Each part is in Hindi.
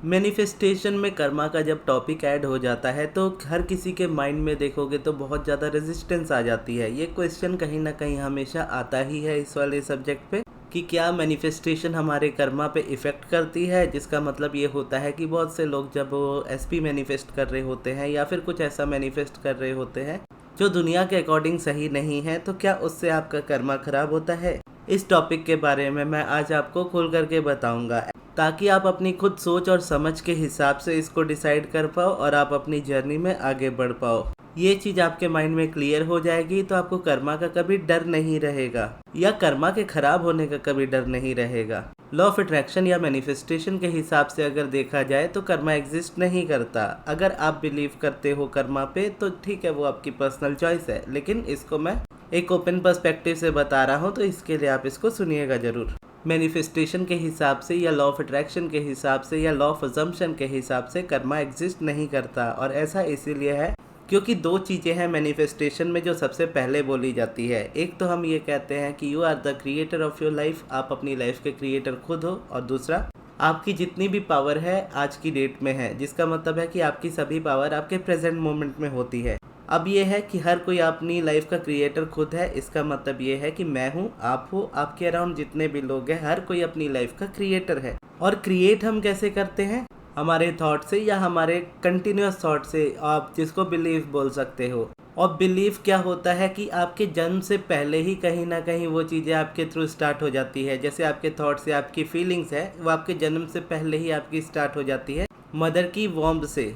मैनिफेस्टेशन में कर्मा का जब टॉपिक ऐड हो जाता है तो हर किसी के माइंड में देखोगे तो बहुत ज़्यादा रेजिस्टेंस आ जाती है। ये क्वेश्चन कहीं ना कहीं हमेशा आता ही है इस वाले सब्जेक्ट पे कि क्या मैनिफेस्टेशन हमारे कर्मा पे इफ़ेक्ट करती है। जिसका मतलब ये होता है कि बहुत से लोग जब एसपी मैनिफेस्ट कर रहे होते हैं या फिर कुछ ऐसा मैनिफेस्ट कर रहे होते हैं जो दुनिया के अकॉर्डिंग सही नहीं है, तो क्या उससे आपका कर्मा खराब होता है। इस टॉपिक के बारे में मैं आज आपको खोल करके बताऊंगा ताकि आप अपनी खुद सोच और समझ के हिसाब से इसको डिसाइड कर पाओ और आप अपनी जर्नी में आगे बढ़ पाओ। ये चीज़ आपके माइंड में क्लियर हो जाएगी तो आपको कर्मा का कभी डर नहीं रहेगा या कर्मा के खराब होने का कभी डर नहीं रहेगा। लॉ ऑफ अट्रैक्शन या मैनिफेस्टेशन के हिसाब से अगर देखा जाए तो कर्मा एग्जिस्ट नहीं करता। अगर आप बिलीव करते हो कर्मा पे तो ठीक है, वो आपकी पर्सनल चॉइस है, लेकिन इसको मैं एक ओपन पर्सपेक्टिव से बता रहा हूँ तो इसके लिए आप इसको सुनिएगा ज़रूर। मैनिफेस्टेशन के हिसाब से या लॉ ऑफ अट्रैक्शन के हिसाब से या लॉ ऑफ अजम्पशन के हिसाब से कर्मा एग्जिस्ट नहीं करता, और ऐसा इसीलिए है क्योंकि दो चीज़ें हैं मैनिफेस्टेशन में जो सबसे पहले बोली जाती है। एक तो हम ये कहते हैं कि you are the creator of your life, आप अपनी लाइफ के क्रिएटर खुद हो, और दूसरा आपकी जितनी भी पावर है आज की डेट में है, जिसका मतलब है कि आपकी सभी पावर आपके प्रेजेंट मोमेंट में होती है। अब ये है कि हर कोई अपनी लाइफ का क्रिएटर खुद है। इसका मतलब ये है कि मैं हूँ, आप हो, आपके अराउंड जितने भी लोग हैं, हर कोई अपनी लाइफ का क्रिएटर है। और क्रिएट हम कैसे करते हैं? हमारे थॉट से या हमारे कंटिन्यूस थॉट से, आप जिसको बिलीफ बोल सकते हो। और बिलीफ क्या होता है कि आपके जन्म से पहले ही कहीं ना कहीं वो चीज़ें आपके थ्रू स्टार्ट हो जाती है। जैसे आपके थॉट से आपकी फीलिंग्स है वो आपके जन्म से पहले ही आपकी स्टार्ट हो जाती है, मदर की वॉम्ब से।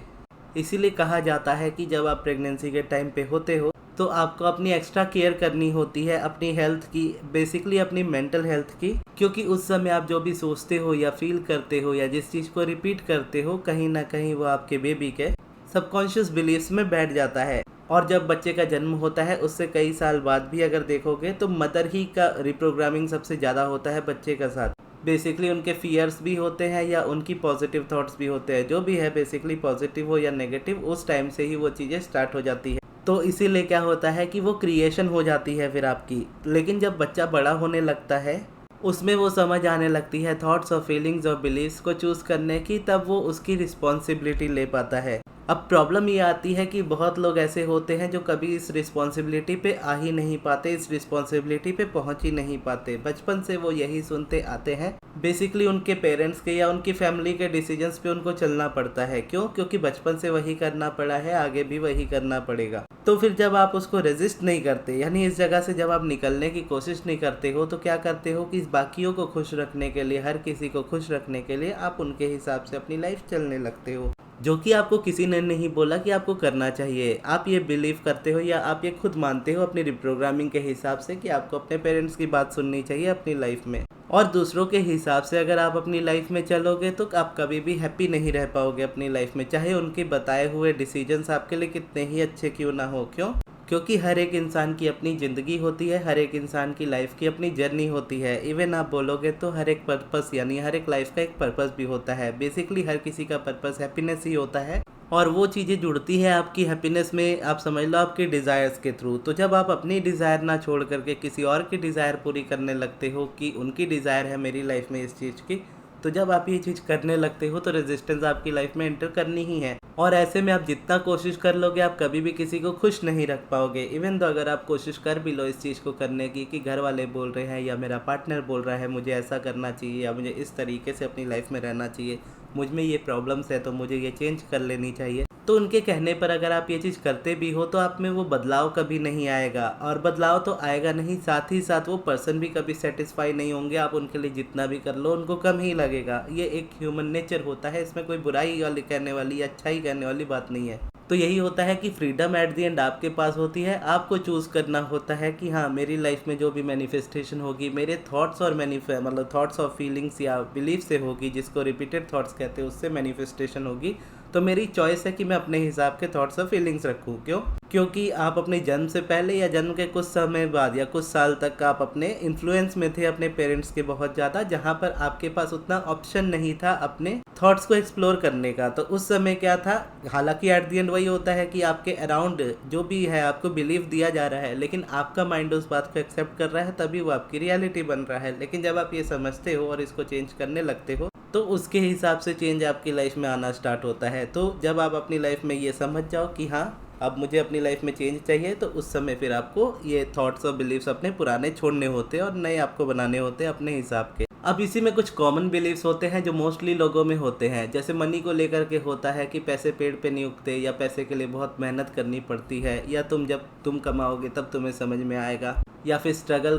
इसीलिए कहा जाता है कि जब आप प्रेगनेंसी के टाइम पे होते हो तो आपको अपनी एक्स्ट्रा केयर करनी होती है अपनी हेल्थ की, बेसिकली अपनी मेंटल हेल्थ की, क्योंकि उस समय आप जो भी सोचते हो या फील करते हो या जिस चीज़ को रिपीट करते हो कहीं ना कहीं वो आपके बेबी के सबकॉन्शियस बिलीफ्स में बैठ जाता है। और जब बच्चे का जन्म होता है उससे कई साल बाद भी अगर देखोगे तो मदर ही का रिप्रोग्रामिंग सबसे ज़्यादा होता है बच्चे का साथ। बेसिकली उनके फियर्स भी होते हैं या उनकी पॉजिटिव थॉट्स भी होते हैं, जो भी है बेसिकली पॉजिटिव हो या नेगेटिव, उस टाइम से ही वो चीज़ें स्टार्ट हो जाती है। तो इसीलिए क्या होता है कि वो क्रिएशन हो जाती है फिर आपकी। लेकिन जब बच्चा बड़ा होने लगता है उसमें वो समझ आने लगती है थॉट्स और फीलिंग्स और बिलीव्स को चूज़ करने की, तब वो उसकी रिस्पॉन्सिबिलिटी ले पाता है। अब प्रॉब्लम ये आती है कि बहुत लोग ऐसे होते हैं जो कभी इस रिस्पॉन्सिबिलिटी पे आ ही नहीं पाते, इस रिस्पॉन्सिबिलिटी पे पहुंच ही नहीं पाते। बचपन से वो यही सुनते आते हैं, बेसिकली उनके पेरेंट्स के या उनकी फैमिली के डिसीजंस पे उनको चलना पड़ता है। क्यों? क्योंकि बचपन से वही करना पड़ा है, आगे भी वही करना पड़ेगा। तो फिर जब आप उसको रेजिस्ट नहीं करते, यानी इस जगह से जब आप निकलने की कोशिश नहीं करते हो, तो क्या करते हो कि इस बाकियों को खुश रखने के लिए, हर किसी को खुश रखने के लिए आप उनके हिसाब से अपनी लाइफ चलने लगते हो, जो कि आपको किसी ने नहीं बोला कि आपको करना चाहिए। आप ये बिलीव करते हो या आप ये खुद मानते हो अपनी रिप्रोग्रामिंग के हिसाब से कि आपको अपने पेरेंट्स की बात सुननी चाहिए अपनी लाइफ में। और दूसरों के हिसाब से अगर आप अपनी लाइफ में चलोगे तो आप कभी भी हैप्पी नहीं रह पाओगे अपनी लाइफ में, चाहे उनके बताए हुए डिसीजंस आपके लिए कितने ही अच्छे क्यों ना हो। क्यों? क्योंकि हर एक इंसान की अपनी ज़िंदगी होती है, हर एक इंसान की लाइफ की अपनी जर्नी होती है। इवन आप बोलोगे तो हर एक पर्पस, यानी हर एक लाइफ का एक पर्पस भी होता है। बेसिकली हर किसी का पर्पस हैप्पीनेस ही होता है, और वो चीज़ें जुड़ती हैं आपकी हैप्पीनेस में, आप समझ लो आपके डिज़ायर्स के थ्रू। तो जब आप अपनी डिज़ायर ना छोड़ करके किसी और की डिज़ायर पूरी करने लगते हो कि उनकी डिज़ायर है मेरी लाइफ में इस चीज़ की, तो जब आप ये चीज़ करने लगते हो तो रेजिस्टेंस आपकी लाइफ में एंटर करनी ही है। और ऐसे में आप जितना कोशिश कर लोगे आप कभी भी किसी को खुश नहीं रख पाओगे। इवन तो अगर आप कोशिश कर भी लो इस चीज़ को करने की कि घर वाले बोल रहे हैं या मेरा पार्टनर बोल रहा है मुझे ऐसा करना चाहिए या मुझे इस तरीके से अपनी लाइफ में रहना चाहिए, मुझ में ये प्रॉब्लम्स है तो मुझे ये चेंज कर लेनी चाहिए, तो उनके कहने पर अगर आप ये चीज़ करते भी हो तो आप में वो बदलाव कभी नहीं आएगा। और बदलाव तो आएगा नहीं, साथ ही साथ वो पर्सन भी कभी सेटिस्फाई नहीं होंगे। आप उनके लिए जितना भी कर लो उनको कम ही लगेगा। ये एक ह्यूमन नेचर होता है, इसमें कोई बुराई वाली कहने वाली या अच्छाई कहने वाली बात नहीं है। तो यही होता है कि फ्रीडम एट दी एंड आपके पास होती है। आपको चूज़ करना होता है कि हाँ, मेरी लाइफ में जो भी मैनिफेस्टेशन होगी मेरे थॉट्स और मतलब थॉट्स और फीलिंग्स या बिलीफ से होगी, जिसको रिपीटेड थॉट्स कहते हैं, उससे मैनिफेस्टेशन होगी। तो मेरी चॉइस है कि मैं अपने हिसाब के थॉट्स और फीलिंग्स रखूँ। क्यों? क्योंकि आप अपने जन्म से पहले या जन्म के कुछ समय बाद या कुछ साल तक आप अपने इन्फ्लुएंस में थे अपने पेरेंट्स के बहुत ज़्यादा, जहाँ पर आपके पास उतना ऑप्शन नहीं था अपने थॉट्स को एक्सप्लोर करने का। तो उस समय क्या था, हालांकि एट दी एंड वही होता है कि आपके अराउंड जो भी है आपको बिलीव दिया जा रहा है, लेकिन आपका माइंड उस बात को एक्सेप्ट कर रहा है, तभी वो आपकी रियलिटी बन रहा है। लेकिन जब आप ये समझते हो और इसको चेंज करने लगते हो तो उसके हिसाब से चेंज आपकी लाइफ में आना स्टार्ट होता है। तो जब आप अपनी लाइफ में ये समझ जाओ कि हाँ अब मुझे अपनी लाइफ में चेंज चाहिए, तो उस समय फिर आपको ये थॉट्स और बिलीव्स अपने पुराने छोड़ने होते हैं और नए आपको बनाने होते हैं अपने हिसाब के। अब इसी में कुछ कॉमन बिलीव्स होते हैं जो मोस्टली लोगों में होते हैं। जैसे मनी को लेकर के होता है कि पैसे पेड़ पे नहीं उगते, या पैसे के लिए बहुत मेहनत करनी पड़ती है, या जब तुम कमाओगे तब तुम्हें समझ में आएगा, या फिर स्ट्रगल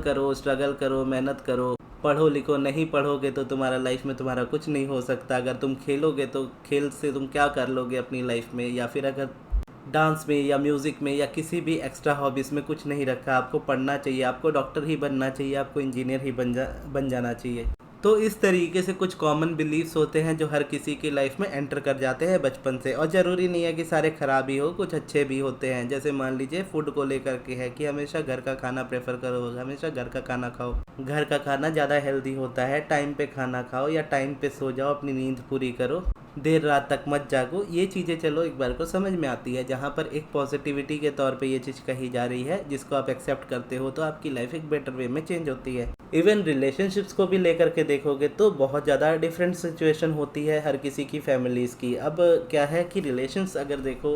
करो मेहनत करो, पढ़ो लिखो, नहीं पढ़ोगे तो तुम्हारा लाइफ में तुम्हारा कुछ नहीं हो सकता, अगर तुम खेलोगे तो खेल से तुम क्या कर लोगे अपनी लाइफ में, या फिर अगर डांस में या म्यूज़िक में या किसी भी एक्स्ट्रा हॉबीज़ में कुछ नहीं रखा, आपको पढ़ना चाहिए, आपको डॉक्टर ही बनना चाहिए, आपको इंजीनियर ही बन जाना चाहिए। तो इस तरीके से कुछ कॉमन बिलीव्स होते हैं जो हर किसी की लाइफ में एंटर कर जाते हैं बचपन से। और ज़रूरी नहीं है कि सारे ख़राब ही हो, कुछ अच्छे भी होते हैं। जैसे मान लीजिए फूड को लेकर के है कि हमेशा घर का खाना प्रेफर करो, हमेशा घर का खाना खाओ, घर का खाना ज़्यादा हेल्दी होता है, टाइम पे खाना खाओ या टाइम पे सो जाओ, अपनी नींद पूरी करो, देर रात तक मत जागो। ये चीज़ें चलो एक बार को समझ में आती है, जहाँ पर एक पॉजिटिविटी के तौर पे ये चीज़ कही जा रही है, जिसको आप एक्सेप्ट करते हो तो आपकी लाइफ एक बेटर वे में चेंज होती है। इवन रिलेशनशिप्स को भी लेकर के देखोगे तो बहुत ज़्यादा डिफरेंट सिचुएशन होती है हर किसी की फैमिलीज़ की। अब क्या है कि रिलेशंस अगर देखो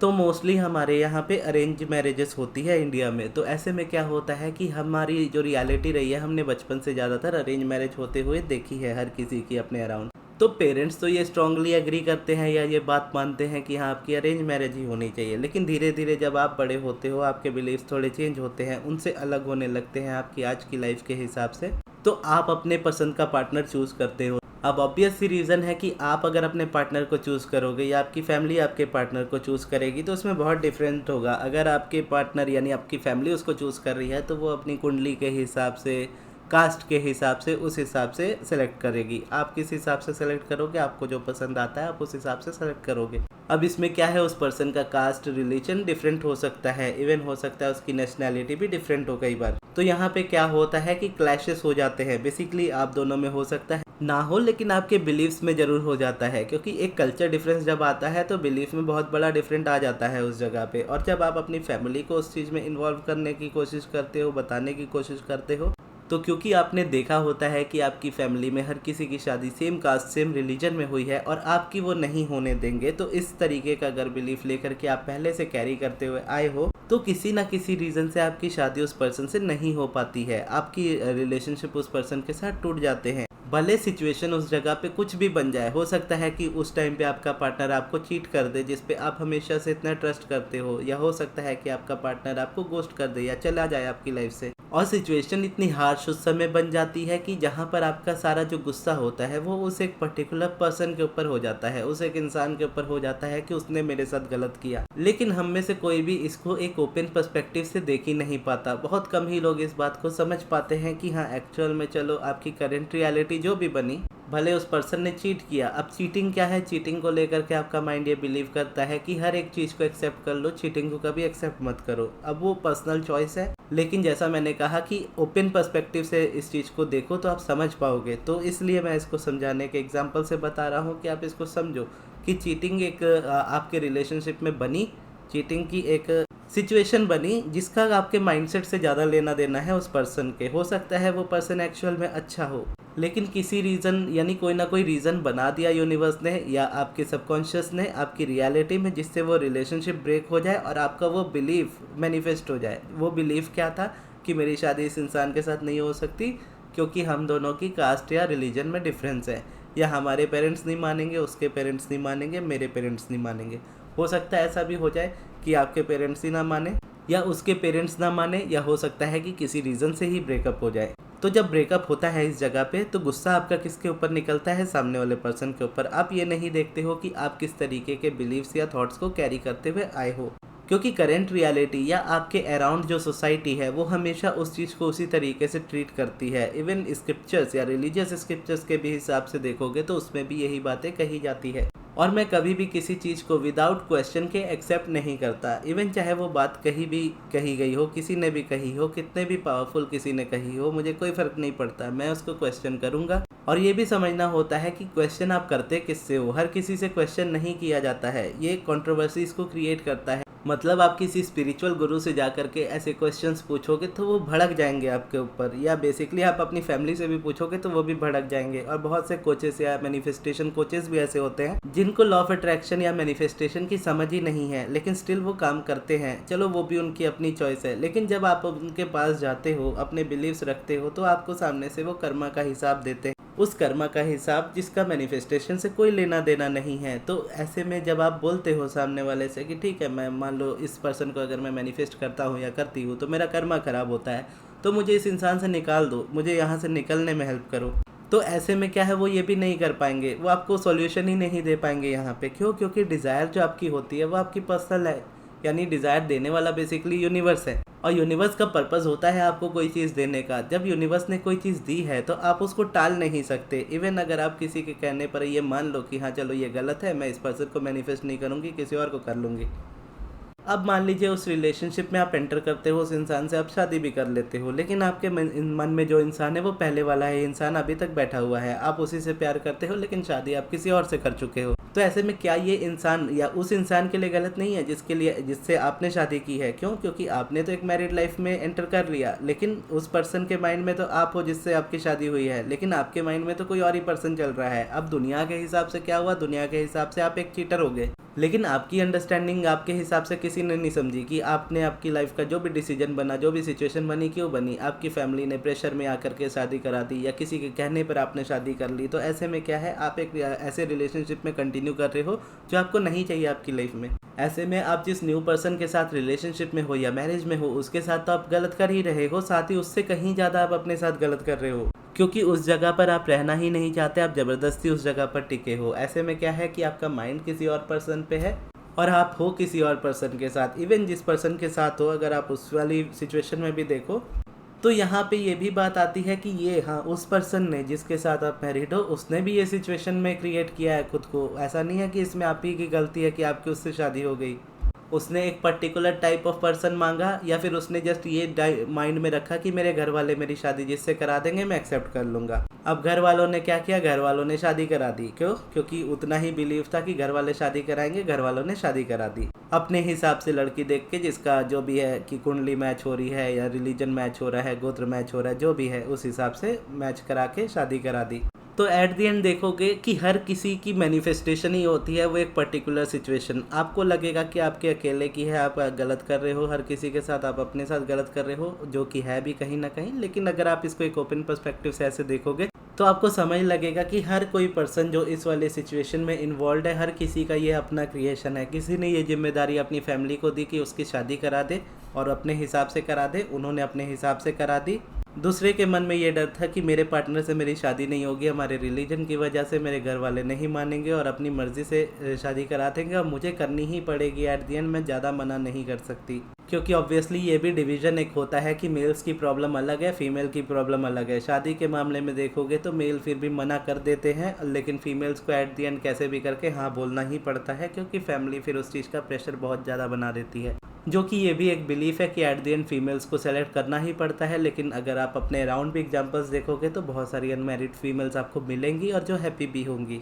तो मोस्टली हमारे यहाँ पे अरेंज मैरिजेस होती है इंडिया में। तो ऐसे में क्या होता है कि हमारी जो रियलिटी रही है, हमने बचपन से ज़्यादातर अरेंज मैरिज होते हुए देखी है हर किसी की अपने अराउंड। तो पेरेंट्स तो ये स्ट्रांगली एग्री करते हैं या ये बात मानते हैं कि हाँ आपकी अरेंज मैरिज ही होनी चाहिए। लेकिन धीरे धीरे जब आप बड़े होते हो, आपके बिलीव्स थोड़े चेंज होते हैं, उनसे अलग होने लगते हैं आपकी आज की लाइफ के हिसाब से, तो आप अपने पसंद का पार्टनर चूज़ करते हो। अब ऑब्वियस सी रीज़न है कि आप अगर अपने पार्टनर को चूज़ करोगे या आपकी फैमिली आपके पार्टनर को चूज़ करेगी तो उसमें बहुत डिफरेंट होगा। अगर आपके पार्टनर यानी आपकी फैमिली उसको चूज़ कर रही है तो वो अपनी कुंडली के हिसाब से, कास्ट के हिसाब से, उस हिसाब से सेलेक्ट करेगी। आप किस हिसाब से सेलेक्ट करोगे, आपको जो पसंद आता है आप उस हिसाब से सेलेक्ट करोगे। अब इसमें क्या है, उस पर्सन का कास्ट, रिलीजन डिफरेंट हो सकता है, इवन हो सकता है उसकी नेशनैलिटी भी डिफरेंट हो कई बार। तो यहाँ पे क्या होता है कि क्लैशेस हो जाते हैं। बेसिकली आप दोनों में हो सकता है ना हो, लेकिन आपके बिलीव्स में ज़रूर हो जाता है, क्योंकि एक कल्चर डिफरेंस जब आता है तो बिलीफ में बहुत बड़ा डिफरेंट आ जाता है उस जगह पे। और जब आप अपनी फैमिली को उस चीज़ में इन्वॉल्व करने की कोशिश करते हो, बताने की कोशिश करते हो, तो क्योंकि आपने देखा होता है कि आपकी फैमिली में हर किसी की शादी सेम कास्ट सेम रिलीजन में हुई है और आपकी वो नहीं होने देंगे, तो इस तरीके का अगर बिलीफ लेकर के आप पहले से कैरी करते हुए आए हो तो किसी ना किसी रीज़न से आपकी शादी उस पर्सन से नहीं हो पाती है, आपकी रिलेशनशिप उस पर्सन के साथ टूट जाते हैं। भले सिचुएशन उस जगह पे कुछ भी बन जाए, हो सकता है कि उस टाइम पे आपका पार्टनर आपको चीट कर दे जिस पे आप हमेशा से इतना ट्रस्ट करते हो, या हो सकता है कि आपका पार्टनर आपको गोस्ट कर दे या चला जाए आपकी लाइफ से। और सिचुएशन इतनी हार्श उस समय बन जाती है कि जहाँ पर आपका सारा जो गुस्सा होता है वो उस एक पर्टिकुलर पर्सन के ऊपर हो जाता है, उस एक इंसान के ऊपर हो जाता है कि उसने मेरे साथ गलत किया। लेकिन हम में से कोई भी इसको एक ओपन पर्सपेक्टिव से देख ही नहीं पाता। बहुत कम ही लोग इस बात को समझ पाते हैं कि हाँ एक्चुअल में चलो आपकी करंट रियलिटी जो भी बनी, भले उस पर्सन ने चीट किया। अब चीटिंग क्या है, चीटिंग को लेकर के आपका माइंड ये बिलीव करता है कि हर एक चीज़ को एक्सेप्ट कर लो, चीटिंग को कभी एक्सेप्ट मत करो। अब वो पर्सनल चॉइस है, लेकिन जैसा मैंने कहा कि ओपन पर्सपेक्टिव से इस चीज़ को देखो तो आप समझ पाओगे। तो इसलिए मैं इसको समझाने के एग्जाम्पल से बता रहा हूँ कि आप इसको समझो कि चीटिंग एक आपके रिलेशनशिप में बनी, चीटिंग की एक सिचुएशन बनी जिसका आपके माइंडसेट से ज़्यादा लेना देना है उस पर्सन के। हो सकता है वो पर्सन एक्चुअल में अच्छा हो, लेकिन किसी रीज़न यानी कोई ना कोई रीज़न बना दिया यूनिवर्स ने या आपके सबकॉन्शियस ने आपकी रियलिटी में, जिससे वो रिलेशनशिप ब्रेक हो जाए और आपका वो बिलीफ मैनिफेस्ट हो जाए। वो बिलीफ क्या था कि मेरी शादी इस इंसान के साथ नहीं हो सकती क्योंकि हम दोनों की कास्ट या रिलीजन में डिफरेंस है, या हमारे पेरेंट्स नहीं मानेंगे, उसके पेरेंट्स नहीं मानेंगे, मेरे पेरेंट्स नहीं मानेंगे। हो सकता है ऐसा भी हो जाए कि आपके पेरेंट्स ही ना माने या उसके पेरेंट्स ना माने, या हो सकता है कि किसी रीज़न से ही ब्रेकअप हो जाए। तो जब ब्रेकअप होता है इस जगह पे तो गुस्सा आपका किसके ऊपर निकलता है, सामने वाले पर्सन के ऊपर। आप ये नहीं देखते हो कि आप किस तरीके के बिलीव्स या थॉट्स को कैरी करते हुए आए हो, क्योंकि करंट रियलिटी या आपके अराउंड जो सोसाइटी है वो हमेशा उस चीज़ को उसी तरीके से ट्रीट करती है। इवन स्क्रिप्चर्स या रिलीजियस स्क्रिप्चर्स के भी हिसाब से देखोगे तो उसमें भी यही बातें कही जाती है। और मैं कभी भी किसी चीज़ को विदाउट क्वेश्चन के एक्सेप्ट नहीं करता। इवन चाहे वो बात कहीं भी कही गई हो, किसी ने भी कही हो, कितने भी पावरफुल किसी ने कही हो, मुझे कोई फ़र्क नहीं पड़ता, मैं उसको क्वेश्चन करूँगा। और ये भी समझना होता है कि क्वेश्चन आप करते किससे हो। हर किसी से क्वेश्चन नहीं किया जाता है, ये कंट्रोवर्सी इसको क्रिएट करता है। मतलब आप किसी स्पिरिचुअल गुरु से जा करके ऐसे क्वेश्चंस पूछोगे तो वो भड़क जाएंगे आपके ऊपर, या बेसिकली आप अपनी फैमिली से भी पूछोगे तो वो भी भड़क जाएंगे। और बहुत से कोचेस या मैनिफेस्टेशन कोचेस भी ऐसे होते हैं जिनको लॉ ऑफ अट्रैक्शन या मैनिफेस्टेशन की समझ ही नहीं है, लेकिन स्टिल वो काम करते हैं। चलो वो भी उनकी अपनी चॉइस है, लेकिन जब आप उनके पास जाते हो, अपने बिलीव्स रखते हो, तो आपको सामने से वो कर्मा का हिसाब देते हैं, उस कर्मा का हिसाब जिसका मैनिफेस्टेशन से कोई लेना देना नहीं है। तो ऐसे में जब आप बोलते हो सामने वाले से कि ठीक है, मैं मान लो इस पर्सन को अगर मैं मैनिफेस्ट करता हूँ या करती हूँ तो मेरा कर्मा खराब होता है, तो मुझे इस इंसान से निकाल दो, मुझे यहाँ से निकलने में हेल्प करो। तो ऐसे में क्या है, वो ये भी नहीं कर पाएंगे, वो आपको सॉल्यूशन ही नहीं दे पाएंगे यहाँ पे। क्यों? क्योंकि डिज़ायर जो आपकी होती है वो आपकी पर्सनल है, यानी डिज़ायर देने वाला बेसिकली यूनिवर्स है, और यूनिवर्स का पर्पस होता है आपको कोई चीज़ देने का। जब यूनिवर्स ने कोई चीज़ दी है तो आप उसको टाल नहीं सकते। इवन अगर आप किसी के कहने पर ये मान लो कि हाँ चलो ये गलत है, मैं इस पर्सन को मैनिफेस्ट नहीं करूँगी, किसी और को कर लूँगी। अब मान लीजिए उस रिलेशनशिप में आप एंटर करते हो, उस इंसान से आप शादी भी कर लेते हो, लेकिन आपके मन में जो इंसान है वो पहले वाला है, इंसान अभी तक बैठा हुआ है। आप उसी से प्यार करते हो, लेकिन शादी आप किसी और से कर चुके हो। तो ऐसे में क्या ये इंसान या उस इंसान के लिए गलत नहीं है जिससे आपने शादी की है? क्यों? क्योंकि आपने तो एक मैरिड लाइफ में एंटर कर लिया, लेकिन उस पर्सन के माइंड में तो आप हो जिससे आपकी शादी हुई है, लेकिन आपके माइंड में तो कोई और ही पर्सन चल रहा है। अब दुनिया के हिसाब से क्या हुआ? दुनिया के हिसाब से आप एक चीटर हो गए, लेकिन आपकी अंडरस्टैंडिंग आपके हिसाब से किसी ने नहीं समझी कि आपने आपकी लाइफ का जो भी डिसीजन बना, जो भी सिचुएशन बनी, क्यों बनी? आपकी फैमिली ने प्रेशर में आकर के शादी करा दी, या किसी के कहने पर आपने शादी कर ली। तो ऐसे में क्या है, आप एक ऐसे रिलेशनशिप में कंटिन्यू कर रहे हो जो आपको नहीं चाहिए आपकी लाइफ में। ऐसे में आप जिस न्यू पर्सन के साथ रिलेशनशिप में हो या मैरिज में हो, उसके साथ तो आप गलत कर ही रहे हो, साथ ही उससे कहीं ज़्यादा आप अपने साथ गलत कर रहे हो, क्योंकि उस जगह पर आप रहना ही नहीं चाहते, आप ज़बरदस्ती उस जगह पर टिके हो। ऐसे में क्या है कि आपका माइंड किसी और पर्सन पे है और आप हो किसी और पर्सन के साथ। इवन जिस पर्सन के साथ हो, अगर आप उस वाली सिचुएशन में भी देखो, तो यहाँ पे ये भी बात आती है कि ये हाँ उस पर्सन ने जिसके साथ आप मैरिड हो, उसने भी ये सिचुएशन में क्रिएट किया है खुद को। ऐसा नहीं है कि इसमें आप ही की गलती है कि आपकी उससे शादी हो गई। उसने एक पर्टिकुलर टाइप ऑफ पर्सन मांगा, या फिर उसने जस्ट ये माइंड में रखा कि मेरे घर वाले मेरी शादी जिससे करा देंगे मैं एक्सेप्ट कर लूँगा। अब घर वालों ने क्या किया? घर वालों ने शादी करा दी। क्यों? क्योंकि उतना ही बिलीव था कि घर वाले शादी कराएंगे, घर वालों ने शादी करा दी अपने हिसाब से लड़की देख के, जिसका जो भी है कि कुंडली मैच हो रही है या रिलीजन मैच हो रहा है, गोत्र मैच हो रहा है, जो भी है उस हिसाब से मैच करा के शादी करा दी। तो एट दी एंड देखोगे कि हर किसी की मैनिफेस्टेशन ही होती है वो एक पर्टिकुलर सिचुएशन। आपको लगेगा कि आपके अकेले की है, आप गलत कर रहे हो, हर किसी के साथ आप अपने साथ गलत कर रहे हो, जो कि है भी कहीं ना कहीं। लेकिन अगर आप इसको एक ओपन पर्सपेक्टिव से ऐसे देखोगे तो आपको समझ लगेगा कि हर कोई पर्सन जो इस वाले सिचुएशन में इन्वॉल्व है, हर किसी का ये अपना क्रिएशन है। किसी ने ये जिम्मेदारी अपनी फैमिली को दी कि उसकी शादी करा दे और अपने हिसाब से करा दे, उन्होंने अपने हिसाब से करा दी। दूसरे के मन में ये डर था कि मेरे पार्टनर से मेरी शादी नहीं होगी, हमारे रिलीजन की वजह से मेरे घर वाले नहीं मानेंगे और अपनी मर्ज़ी से शादी करा देंगे और मुझे करनी ही पड़ेगी। एट दी एंड मैं ज़्यादा मना नहीं कर सकती, क्योंकि ऑब्वियसली ये भी डिवीज़न एक होता है कि मेल्स की प्रॉब्लम अलग है, फीमेल की प्रॉब्लम अलग है। शादी के मामले में देखोगे तो मेल फिर भी मना कर देते हैं, लेकिन फीमेल्स को एट दी एंड कैसे भी करके हाँ बोलना ही पड़ता है, क्योंकि फैमिली फिर उस चीज़ का प्रेशर बहुत ज़्यादा बना देती है। जो कि ये भी एक बिलीफ है कि एट द एंड फीमेल्स को सेलेक्ट करना ही पड़ता है। लेकिन अगर आप अपने अराउंड भी एग्जांपल्स देखोगे तो बहुत सारी अनमैरिड फीमेल्स आपको मिलेंगी और जो हैप्पी भी होंगी।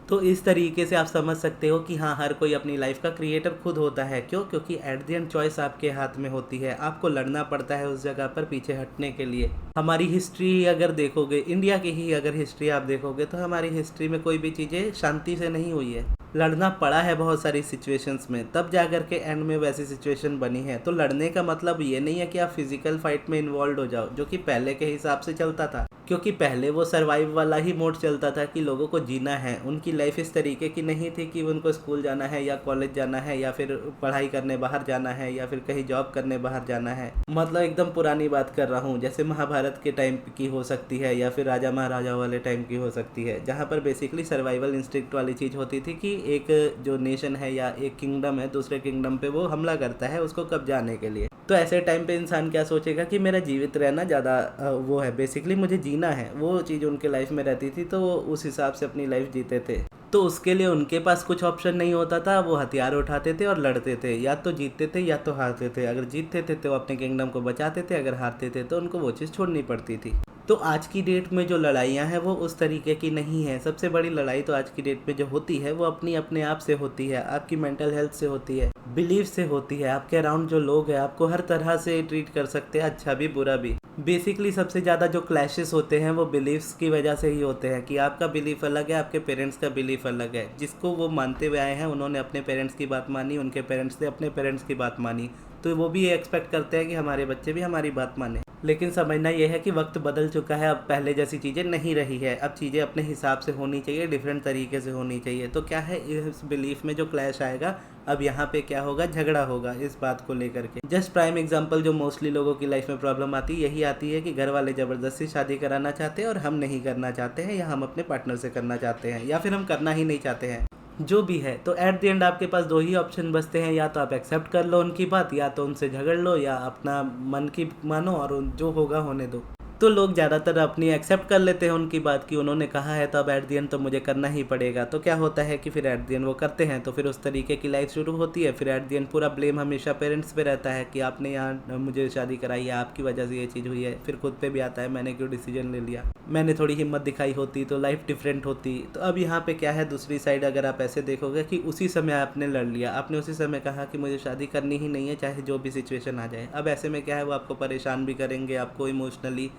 तो इस तरीके से आप समझ सकते हो कि हाँ, हर कोई अपनी लाइफ का क्रिएटर खुद होता है। क्यों? क्योंकि एट द एंड चॉइस आपके हाथ में होती है, आपको लड़ना पड़ता है उस जगह पर पीछे हटने के लिए। हमारी हिस्ट्री अगर देखोगे, इंडिया की ही अगर हिस्ट्री आप देखोगे तो हमारी हिस्ट्री में कोई भी चीज़ें शांति से नहीं हुई है, लड़ना पड़ा है बहुत सारी सिचुएशंस में, तब जाकर के एंड में वैसी सिचुएशन बनी है। तो लड़ने का मतलब ये नहीं है कि आप फिजिकल फाइट में इन्वॉल्व हो जाओ, जो कि पहले के हिसाब से चलता था, क्योंकि पहले वो सर्वाइव वाला ही मोड चलता था कि लोगों को जीना है। उनकी लाइफ इस तरीके की नहीं थी कि उनको स्कूल जाना है या कॉलेज जाना है या फिर पढ़ाई करने बाहर जाना है या फिर कहीं जॉब करने बाहर जाना है। मतलब एकदम पुरानी बात कर रहा हूँ, जैसे महाभारत के टाइम की हो सकती है या फिर राजा महाराजा वाले टाइम की हो सकती है, जहाँ पर बेसिकली सर्वाइवल इंस्टिंक्ट वाली चीज़ होती थी कि एक जो नेशन है या एक किंगडम है दूसरे किंगडम पे वो हमला करता है उसको कब्जाने के लिए। तो ऐसे टाइम पे इंसान क्या सोचेगा कि मेरा जीवित रहना ज़्यादा वो है, बेसिकली मुझे जीना है। वो चीज़ उनके लाइफ में रहती थी, तो वो उस हिसाब से अपनी लाइफ जीते थे। तो उसके लिए उनके पास कुछ ऑप्शन नहीं होता था, वो हथियार उठाते थे और लड़ते थे, या तो जीतते थे या तो हारते थे। अगर जीतते थे तो अपने किंगडम को बचाते थे, अगर हारते थे तो उनको वो चीज़ छोड़नी पड़ती थी। तो आज की डेट में जो लड़ाइयाँ हैं वो उस तरीके की नहीं है। सबसे बड़ी लड़ाई तो आज की डेट में जो होती है वो अपनी अपने आप से होती है, आपकी मेंटल हेल्थ से होती है, बिलीफ से होती है। आपके अराउंड जो लोग हैं आपको हर तरह से ट्रीट कर सकते हैं, अच्छा भी बुरा भी। बेसिकली सबसे ज़्यादा जो क्लैशेस होते हैं वो बिलीफ्स की वजह से ही होते हैं कि आपका बिलीफ अलग है, आपके पेरेंट्स का बिलीफ अलग है। जिसको वो मानते हुए आए हैं उन्होंने अपने पेरेंट्स की बात मानी, उनके पेरेंट्स ने अपने पेरेंट्स की बात मानी, तो वो भी ये एक्सपेक्ट करते हैं कि हमारे बच्चे भी हमारी बात माने। लेकिन समझना ये है कि वक्त बदल चुका है, अब पहले जैसी चीज़ें नहीं रही है। अब चीज़ें अपने हिसाब से होनी चाहिए, डिफरेंट तरीके से होनी चाहिए। तो क्या है, इस बिलीफ में जो क्लैश आएगा, अब यहाँ पे क्या होगा, झगड़ा होगा इस बात को लेकर के। जस्ट प्राइम एग्जांपल जो मोस्टली लोगों की लाइफ में प्रॉब्लम आती है यही आती है कि घर वाले ज़बरदस्ती शादी कराना चाहते हैं और हम नहीं करना चाहते हैं, या हम अपने पार्टनर से करना चाहते हैं, या फिर हम करना ही नहीं चाहते हैं, जो भी है। तो एट द एंड आपके पास दो ही ऑप्शन बचते हैं, या तो आप एक्सेप्ट कर लो उनकी बात, या तो उनसे झगड़ लो, या अपना मन की मानो और जो होगा होने दो। तो लोग ज़्यादातर अपनी एक्सेप्ट कर लेते हैं उनकी बात की, उन्होंने कहा है तो अब एट द एंड तो मुझे करना ही पड़ेगा। तो क्या होता है कि फिर एट द एंड वो करते हैं, तो फिर उस तरीके की लाइफ शुरू होती है। फिर एट द एंड पूरा ब्लेम हमेशा पेरेंट्स पे रहता है कि आपने यहाँ मुझे शादी कराई है, आपकी वजह से ये चीज़ हुई है। फिर खुद पे भी आता है, मैंने क्यों डिसीजन ले लिया, मैंने थोड़ी हिम्मत दिखाई होती तो लाइफ डिफरेंट होती। तो अब यहाँ पे क्या है, दूसरी साइड अगर आप ऐसे देखोगे कि उसी समय आपने लड़ लिया, आपने उसी समय कहा कि मुझे शादी करनी ही नहीं है चाहे जो भी सिचुएशन आ जाए। अब ऐसे में क्या है, वो आपको परेशान भी करेंगे, आपको इमोशनली,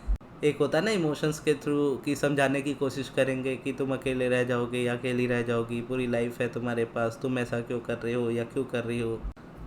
एक होता है ना इमोशंस के थ्रू कि समझाने की कोशिश करेंगे कि तुम अकेले रह जाओगे या अकेली रह जाओगी, पूरी लाइफ है तुम्हारे पास, तुम ऐसा क्यों कर रहे हो या क्यों कर रही हो,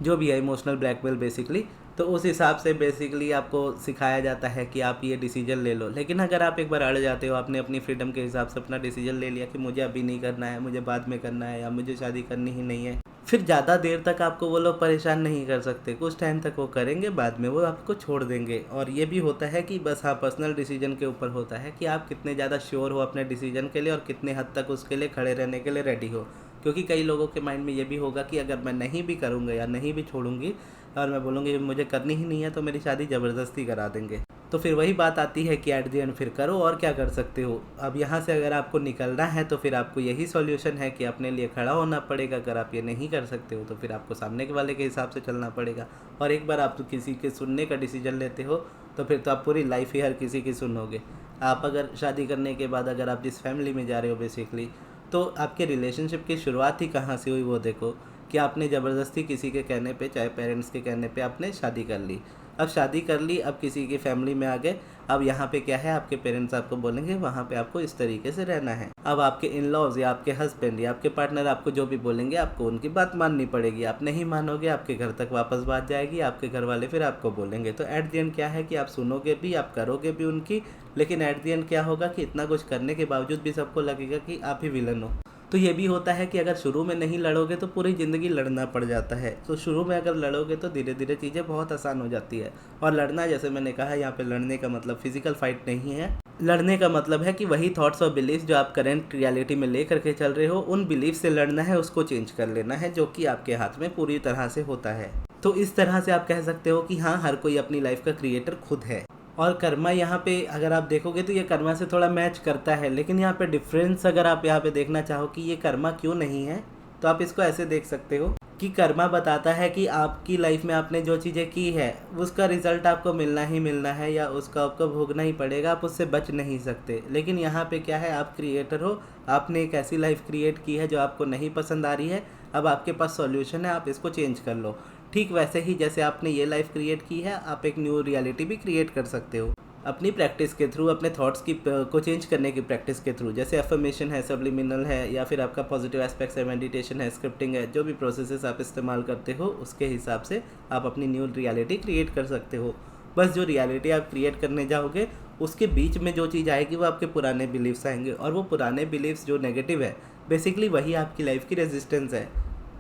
जो भी है इमोशनल ब्लैकमेल बेसिकली। तो उस हिसाब से बेसिकली आपको सिखाया जाता है कि आप ये डिसीजन ले लो। लेकिन अगर आप एक बार अड़ जाते हो, आपने अपनी फ्रीडम के हिसाब से अपना डिसीजन ले लिया कि मुझे अभी नहीं करना है, मुझे बाद में करना है, या मुझे शादी करनी ही नहीं है, फिर ज़्यादा देर तक आपको वो लोग परेशान नहीं कर सकते। कुछ टाइम तक वो करेंगे, बाद में वो आपको छोड़ देंगे। और ये भी होता है कि बस हाँ, पर्सनल डिसीजन के ऊपर होता है कि आप कितने ज़्यादा श्योर हो अपने डिसीजन के लिए और कितने हद तक उसके लिए खड़े रहने के लिए रेडी हो। क्योंकि कई लोगों के माइंड में ये भी होगा कि अगर मैं नहीं भी करूँगा या नहीं भी छोड़ूंगी और मैं बोलूँगी मुझे करनी ही नहीं है, तो मेरी शादी ज़बरदस्ती करा देंगे। तो फिर वही बात आती है कि एट द एंड फिर करो और क्या कर सकते हो। अब यहाँ से अगर आपको निकलना है तो फिर आपको यही सॉल्यूशन है कि अपने लिए खड़ा होना पड़ेगा। अगर आप ये नहीं कर सकते हो तो फिर आपको सामने के वाले के हिसाब से चलना पड़ेगा। और एक बार आप तो किसी के सुनने का डिसीजन लेते हो तो फिर तो आप पूरी लाइफ ही हर किसी की सुनोगे। आप अगर शादी करने के बाद अगर आप जिस फैमिली में जा रहे हो बेसिकली, तो आपके रिलेशनशिप की शुरुआत ही कहाँ से हुई वो देखो, कि आपने ज़बरदस्ती किसी के कहने पे, चाहे पेरेंट्स के कहने पे आपने शादी कर ली। अब शादी कर ली, अब किसी की फैमिली में आ गए। अब यहाँ पे क्या है, आपके पेरेंट्स आपको बोलेंगे वहाँ पे आपको इस तरीके से रहना है। अब आपके इन लॉज या आपके हस्बैंड या आपके पार्टनर आपको जो भी बोलेंगे आपको उनकी बात माननी पड़ेगी। आप नहीं मानोगे, आपके घर तक वापस बात जाएगी, आपके घर वाले फिर आपको बोलेंगे। तो एट द एंड क्या है कि आप सुनोगे भी, आप करोगे भी उनकी, लेकिन एट द एंड क्या होगा कि इतना कुछ करने के बावजूद भी सबको लगेगा कि आप ही विलन हो। तो ये भी होता है कि अगर शुरू में नहीं लड़ोगे तो पूरी ज़िंदगी लड़ना पड़ जाता है। तो शुरू में अगर लड़ोगे तो धीरे धीरे चीज़ें बहुत आसान हो जाती है। और लड़ना, जैसे मैंने कहा, यहाँ पे लड़ने का मतलब फिजिकल फाइट नहीं है। लड़ने का मतलब है कि वही थॉट्स और बिलीफ जो आप करेंट रियलिटी में ले करके चल रहे हो, उन बिलीफ से लड़ना है, उसको चेंज कर लेना है, जो कि आपके हाथ में पूरी तरह से होता है। तो इस तरह से आप कह सकते हो कि हाँ, हर कोई अपनी लाइफ का क्रिएटर खुद है। और कर्मा यहाँ पे अगर आप देखोगे तो ये कर्मा से थोड़ा मैच करता है। लेकिन यहाँ पे डिफरेंस अगर आप यहाँ पे देखना चाहो कि ये कर्मा क्यों नहीं है, तो आप इसको ऐसे देख सकते हो कि कर्मा बताता है कि आपकी लाइफ में आपने जो चीज़ें की है उसका रिजल्ट आपको मिलना ही मिलना है, या उसका आपको भोगना ही पड़ेगा, आप उससे बच नहीं सकते। लेकिन यहाँ पे क्या है, आप क्रिएटर हो, आपने एक ऐसी लाइफ क्रिएट की है जो आपको नहीं पसंद आ रही है। अब आपके पास सॉल्यूशन है, आप इसको चेंज कर लो। ठीक वैसे ही जैसे आपने ये लाइफ क्रिएट की है, आप एक न्यू रियलिटी भी क्रिएट कर सकते हो अपनी प्रैक्टिस के थ्रू, अपने थॉट्स की को चेंज करने की प्रैक्टिस के थ्रू। जैसे अफर्मेशन है, सब्लिमिनल है, या फिर आपका पॉजिटिव एस्पेक्ट्स है, मेडिटेशन है, स्क्रिप्टिंग है, जो भी प्रोसेसेस आप इस्तेमाल करते हो उसके हिसाब से आप अपनी न्यू रियलिटी क्रिएट कर सकते हो। बस जो रियलिटी आप क्रिएट करने जाओगे उसके बीच में जो चीज़ आएगी वो आपके पुराने बिलीव्स आएंगे, और वो पुराने बिलीव्स जो नेगेटिव है बेसिकली वही आपकी लाइफ की रेजिस्टेंस है।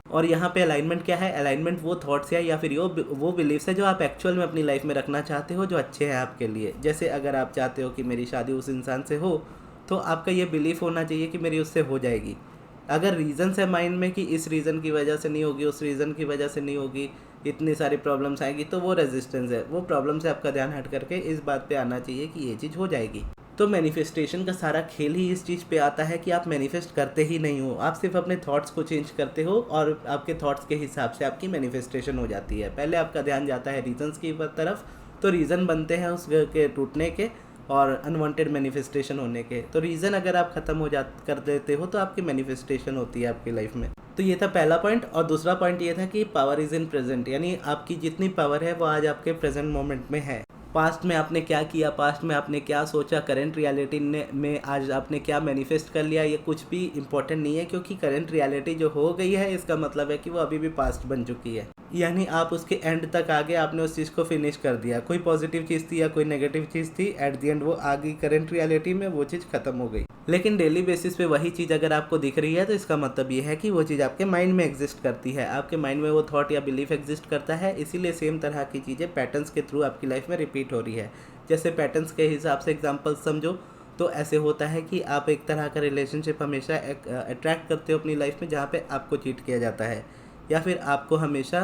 और यहाँ पे अलाइनमेंट क्या है, अलाइनमेंट वो थॉट्स है या फिर वो बिलीव्स है जो आप एक्चुअल में अपनी लाइफ में रखना चाहते हो, जो अच्छे हैं आपके लिए। जैसे अगर आप चाहते हो कि मेरी शादी उस इंसान से हो, तो आपका ये बिलीफ होना चाहिए कि मेरी उससे हो जाएगी। अगर रीज़न्स है माइंड में कि इस रीज़न की वजह से नहीं होगी, उस रीज़न की वजह से नहीं होगी, इतनी सारी प्रॉब्लम्स आएगी, तो वो रेजिस्टेंस है। वो प्रॉब्लम से आपका ध्यान हट करके इस बात पे आना चाहिए कि ये चीज़ हो जाएगी। तो मैनिफेस्टेशन का सारा खेल ही इस चीज़ पे आता है कि आप मैनिफेस्ट करते ही नहीं हो, आप सिर्फ अपने थॉट्स को चेंज करते हो और आपके थॉट्स के हिसाब से आपकी मैनिफेस्टेशन हो जाती है। पहले आपका ध्यान जाता है रीजंस की तरफ, तो रीज़न बनते हैं उस घर के टूटने के, और अनवांटेड मैनिफेस्टेशन होने के। तो रीज़न अगर आप ख़त्म हो जा कर देते हो तो आपकी मैनिफेस्टेशन होती है आपकी लाइफ में। तो ये था पहला पॉइंट। और दूसरा पॉइंट ये था कि पावर इज़ इन प्रेजेंट, यानी आपकी जितनी पावर है वो आज आपके प्रेजेंट मोमेंट में है। पास्ट में आपने क्या किया, पास्ट में आपने क्या सोचा, करंट रियलिटी में आज आपने क्या मैनिफेस्ट कर लिया, ये कुछ भी इम्पोर्टेंट नहीं है, क्योंकि करंट रियलिटी जो हो गई है इसका मतलब है कि वो अभी भी पास्ट बन चुकी है। यानी आप उसके एंड तक आ गए, आपने उस चीज़ को फिनिश कर दिया। कोई पॉजिटिव चीज़ थी या कोई नेगेटिव चीज़ थी, एट द एंड वो आ गई करंट रियलिटी में, वो चीज़ खत्म हो गई। लेकिन डेली बेसिस पे वही चीज़ अगर आपको दिख रही है तो इसका मतलब ये है कि वो चीज़ आपके माइंड में एग्जिस्ट करती है, आपके माइंड में वो थॉट या बिलीफ एग्जिस्ट करता है। इसीलिए सेम तरह की चीज़ें पैटर्न्स के थ्रू आपकी लाइफ में रिपीट हो रही है। जैसे पैटर्न्स के हिसाब से एग्जांपल समझो तो ऐसे होता है कि आप एक तरह का रिलेशनशिप हमेशा अट्रैक्ट करते हो अपनी लाइफ में जहाँ पे आपको चीट किया जाता है, या फिर आपको हमेशा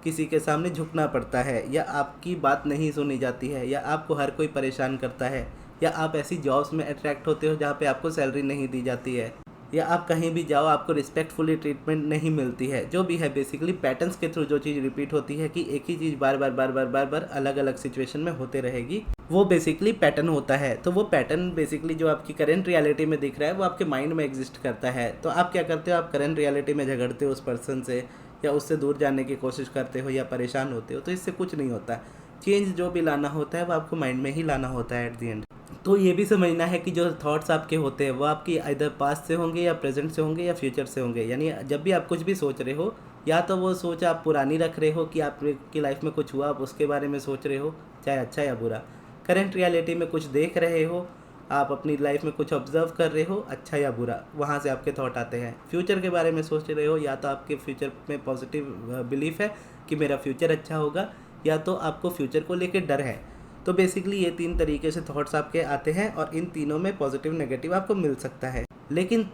किसी के सामने झुकना पड़ता है, या आपकी बात नहीं सुनी जाती है, या आपको हर कोई परेशान करता है, या आप ऐसी जॉब्स में अट्रैक्ट होते हो जहाँ पे आपको सैलरी नहीं दी जाती है, या आप कहीं भी जाओ आपको रिस्पेक्टफुली ट्रीटमेंट नहीं मिलती है। जो भी है बेसिकली पैटर्न्स के थ्रू जो चीज़ रिपीट होती है कि एक ही चीज़ बार बार बार बार बार बार अलग अलग सिचुएशन में होते रहेगी, वो बेसिकली पैटर्न होता है। तो वो पैटर्न बेसिकली जो आपकी करंट रियलिटी में दिख रहा है वो आपके माइंड में एग्जिस्ट करता है। तो आप क्या करते हो, आप करंट रियलिटी में झगड़ते हो उस पर्सन से, या उससे दूर जाने की कोशिश करते हो, या परेशान होते हो, तो इससे कुछ नहीं होता। चेंज जो भी लाना होता है वो आपको माइंड में ही लाना होता है एट द एंड। तो ये भी समझना है कि जो थॉट्स आपके होते हैं वो आपकी इधर पास्ट से होंगे, या प्रेजेंट से होंगे, या फ्यूचर से होंगे। यानी जब भी आप कुछ भी सोच रहे हो, या तो वो सोच आप पुरानी रख रहे हो कि आपकी लाइफ में कुछ हुआ आप उसके बारे में सोच रहे हो, चाहे अच्छा या बुरा। करंट रियलिटी में कुछ देख रहे हो, आप अपनी लाइफ में कुछ ऑब्जर्व कर रहे हो, अच्छा या बुरा, वहाँ से आपके थॉट आते हैं। फ्यूचर के बारे में सोच रहे हो, या तो आपके फ्यूचर में पॉजिटिव बिलीफ है कि मेरा फ्यूचर अच्छा होगा, या तो आपको फ्यूचर को लेकर डर है। तो बेसिकली ये तीन तरीके से थॉट्स आपके आते हैं, और इन तीनों में पॉजिटिव नेगेटिव आपको मिल सकता है। लेकिन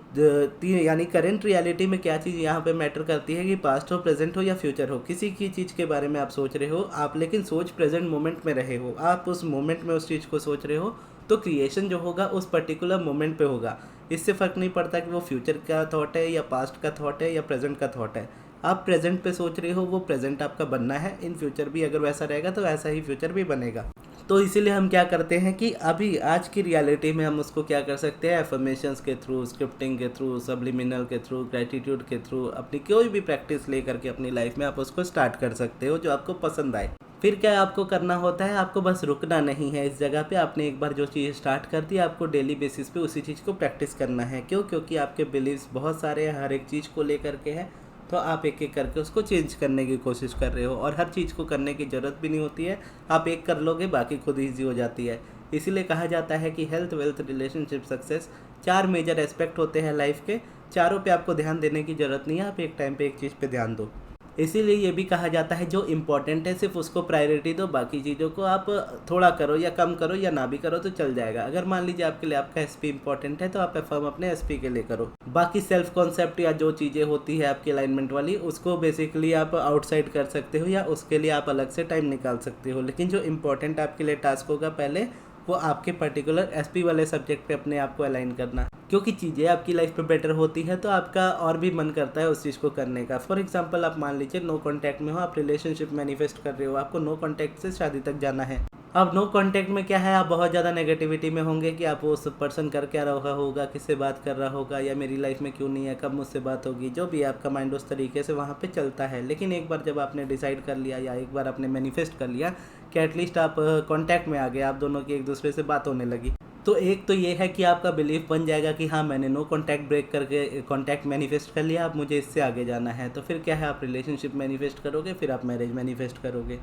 यानी करंट रियलिटी में क्या चीज़ यहाँ पे मैटर करती है कि पास्ट हो, प्रेजेंट हो, या फ्यूचर हो, किसी की चीज़ के बारे में आप सोच रहे हो आप, लेकिन सोच प्रेजेंट मोमेंट में रहे हो, आप उस मोमेंट में उस चीज़ को सोच रहे हो, तो क्रिएशन जो होगा उस पर्टिकुलर मोमेंट पे होगा। इससे फ़र्क नहीं पड़ता कि वो फ्यूचर का थॉट है, या पास्ट का थॉट है, या प्रेजेंट का थॉट है। आप प्रेजेंट पे सोच रहे हो, वो प्रेजेंट आपका बनना है। इन फ्यूचर भी अगर वैसा रहेगा तो वैसा ही फ्यूचर भी बनेगा। तो इसीलिए हम क्या करते हैं कि अभी आज की रियलिटी में हम उसको क्या कर सकते हैं, एफर्मेशंस के थ्रू, स्क्रिप्टिंग के थ्रू, सब्लिमिनल के थ्रू, ग्रेटिट्यूड के थ्रू, अपनी कोई भी प्रैक्टिस ले करके अपनी लाइफ में आप उसको स्टार्ट कर सकते हो जो आपको पसंद आए। फिर क्या आपको करना होता है, आपको बस रुकना नहीं है इस जगह पे। आपने एक बार जो चीज़ स्टार्ट कर दी, आपको डेली बेसिस पे उसी चीज़ को प्रैक्टिस करना है। क्यों? क्योंकि आपके बिलीव्स बहुत सारे हैं, हर एक चीज़ को लेकर के है, तो आप एक एक करके उसको चेंज करने की कोशिश कर रहे हो। और हर चीज़ को करने की ज़रूरत भी नहीं होती है, आप एक कर लोगे बाकी खुद ईजी हो जाती है। इसीलिए कहा जाता है कि health, wealth, relationship, success, 4 major aspect होते हैं लाइफ के। चारों पे आपको ध्यान देने की ज़रूरत नहीं है, आप एक टाइम पे एक चीज़ पे ध्यान दो। इसीलिए ये भी कहा जाता है जो इम्पोर्टेंट है सिर्फ उसको प्रायोरिटी दो, बाकी चीज़ों को आप थोड़ा करो या कम करो या ना भी करो तो चल जाएगा। अगर मान लीजिए आपके लिए आपका एसपी इंपॉर्टेंट है तो आप एफर्म अपने एसपी के लिए करो। बाकी सेल्फ कॉन्सेप्ट या जो चीज़ें होती है आपकी अलाइनमेंट वाली, उसको बेसिकली आप आउटसाइड कर सकते हो, या उसके लिए आप अलग से टाइम निकाल सकते हो। लेकिन जो इम्पोर्टेंट आपके लिए टास्क होगा पहले, वो आपके पर्टिकुलर एसपी वाले सब्जेक्ट पे अपने आप को अलाइन करना। क्योंकि चीज़ें आपकी लाइफ पे बेटर होती है तो आपका और भी मन करता है उस चीज़ को करने का। फॉर एग्जांपल आप मान लीजिए नो कॉन्टैक्ट में हो, आप रिलेशनशिप मैनिफेस्ट कर रहे हो, आपको नो कॉन्टैक्ट से शादी तक जाना है। अब नो कॉन्टैक्ट में क्या है, आप बहुत ज़्यादा नेगेटिविटी में होंगे कि आप उस पर्सन कर क्या रहा होगा, किससे बात कर रहा होगा, या मेरी लाइफ में क्यों नहीं है, कब मुझसे बात होगी, जो भी आपका माइंड उस तरीके से वहाँ पे चलता है। लेकिन एक बार जब आपने डिसाइड कर लिया, या एक बार आपने मैनिफेस्ट कर लिया कि एटलीस्ट आप कॉन्टैक्ट में आ गए, आप दोनों की एक दूसरे से बात होने लगी, तो एक तो ये है कि आपका बिलीफ बन जाएगा कि हाँ मैंने नो कॉन्टैक्ट ब्रेक करके कॉन्टैक्ट मैनिफेस्ट कर लिया, अब मुझे इससे आगे जाना है। तो फिर क्या है, आप रिलेशनशिप मैनिफेस्ट करोगे, फिर आप मैरिज मैनिफेस्ट करोगे।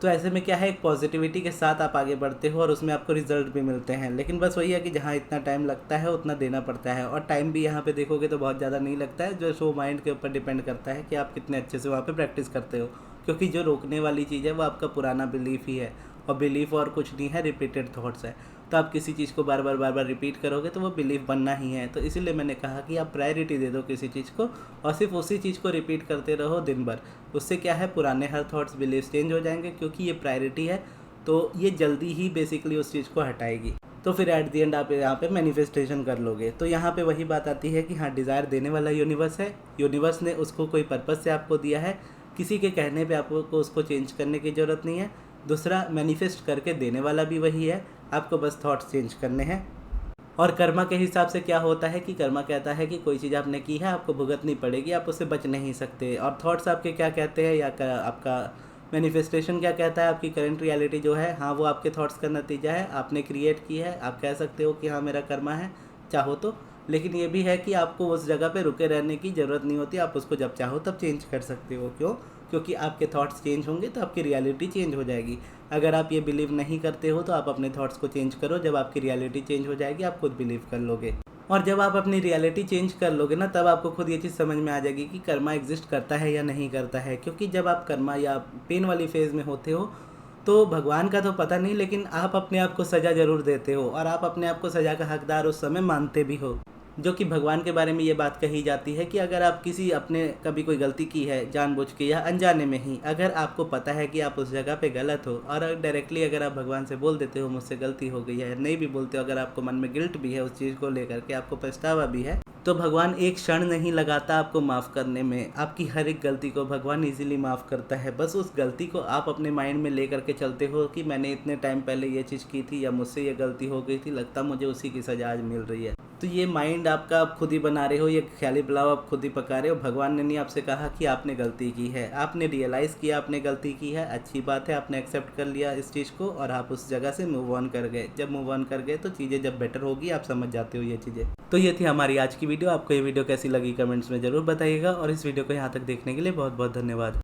तो ऐसे में क्या है, एक पॉजिटिविटी के साथ आप आगे बढ़ते हो और उसमें आपको रिजल्ट भी मिलते हैं। लेकिन बस वही है कि जहाँ इतना टाइम लगता है उतना देना पड़ता है, और टाइम भी यहाँ पे देखोगे तो बहुत ज़्यादा नहीं लगता है, जो सो माइंड के ऊपर डिपेंड करता है कि आप कितने अच्छे से वहाँ पे प्रैक्टिस करते हो। क्योंकि जो रोकने वाली चीज़ है वो आपका पुराना बिलीफ ही है, और बिलीफ और कुछ नहीं है, रिपीटेड थॉट्स है। तो आप किसी चीज़ को बार बार रिपीट करोगे तो वो बिलीव बनना ही है। तो इसीलिए मैंने कहा कि आप प्रायोरिटी दे दो किसी चीज़ को, और सिर्फ उसी चीज़ को रिपीट करते रहो दिन भर। उससे क्या है, पुराने हर थॉट्स बिलीव चेंज हो जाएंगे, क्योंकि ये प्रायोरिटी है, तो ये जल्दी ही बेसिकली उस चीज़ को हटाएगी। तो फिर एट दी एंड आप यहाँ पे मैनिफेस्टेशन कर लोगे। तो यहाँ पे वही बात आती है कि हाँ, डिज़ायर देने वाला यूनिवर्स है, यूनिवर्स ने उसको कोई पर्पज़ से आपको दिया है, किसी के कहने पे आपको उसको चेंज करने की ज़रूरत नहीं है। दूसरा, मैनिफेस्ट करके देने वाला भी वही है, आपको बस थॉट्स चेंज करने हैं। और कर्मा के हिसाब से क्या होता है कि कर्मा कहता है कि कोई चीज़ आपने की है आपको भुगतनी पड़ेगी, आप उससे बच नहीं सकते। और थॉट्स आपके क्या कहते हैं, या आपका मैनिफेस्टेशन क्या कहता है, आपकी करंट रियलिटी जो है, हाँ वो आपके थॉट्स का नतीजा है, आपने क्रिएट की है। आप कह सकते हो कि हाँ मेरा कर्मा है चाहो तो, लेकिन ये भी है कि आपको उस जगह पे रुके रहने की ज़रूरत नहीं होती, आप उसको जब चाहो तब चेंज कर सकते हो। क्यों? क्योंकि आपके थॉट्स चेंज होंगे तो आपकी रियलिटी चेंज हो जाएगी। अगर आप ये बिलीव नहीं करते हो तो आप अपने थॉट्स को चेंज करो, जब आपकी रियलिटी चेंज हो जाएगी आप खुद बिलीव कर लोगे। और जब आप अपनी रियलिटी चेंज कर लोगे ना, तब आपको खुद ये चीज़ समझ में आ जाएगी कि कर्मा एग्जिस्ट करता है या नहीं करता है। क्योंकि जब आप कर्मा या पेन वाली फेज़ में होते हो तो भगवान का तो पता नहीं, लेकिन आप अपने आप को सज़ा ज़रूर देते हो, और आप अपने आप को सज़ा का हकदार उस समय मानते भी हो। जो कि भगवान के बारे में ये बात कही जाती है कि अगर आप किसी अपने कभी कोई गलती की है जानबूझ के या अनजाने में ही, अगर आपको पता है कि आप उस जगह पे गलत हो, और डायरेक्टली अगर आप भगवान से बोल देते हो मुझसे गलती हो गई है, नहीं भी बोलते हो, अगर आपको मन में गिल्ट भी है उस चीज़ को लेकर के, आपको पछतावा भी है, तो भगवान एक क्षण नहीं लगाता आपको माफ़ करने में। आपकी हर एक गलती को भगवान इजीली माफ़ करता है। बस उस गलती को आप अपने माइंड में ले करके चलते हो कि मैंने इतने टाइम पहले ये चीज़ की थी, या मुझसे ये गलती हो गई थी, लगता मुझे उसी की सज़ा आज मिल रही है। तो ये माइंड आपका आप खुद ही बना रहे हो, ये ख्याली पुलाव आप खुद ही पका रहे हो। भगवान ने नहीं आपसे कहा कि आपने गलती की है, आपने रियलाइज़ किया आपने गलती की है, अच्छी बात है, आपने एक्सेप्ट कर लिया इस चीज़ को, और आप उस जगह से मूव ऑन कर गए। जब मूव ऑन कर गए तो चीज़ें जब बेटर होगी आप समझ जाते हो ये चीज़ें। तो ये थी हमारी आज की वीडियो। आपको ये वीडियो कैसी लगी कमेंट्स में ज़रूर बताइएगा, और इस वीडियो को यहाँ तक देखने के लिए बहुत बहुत धन्यवाद।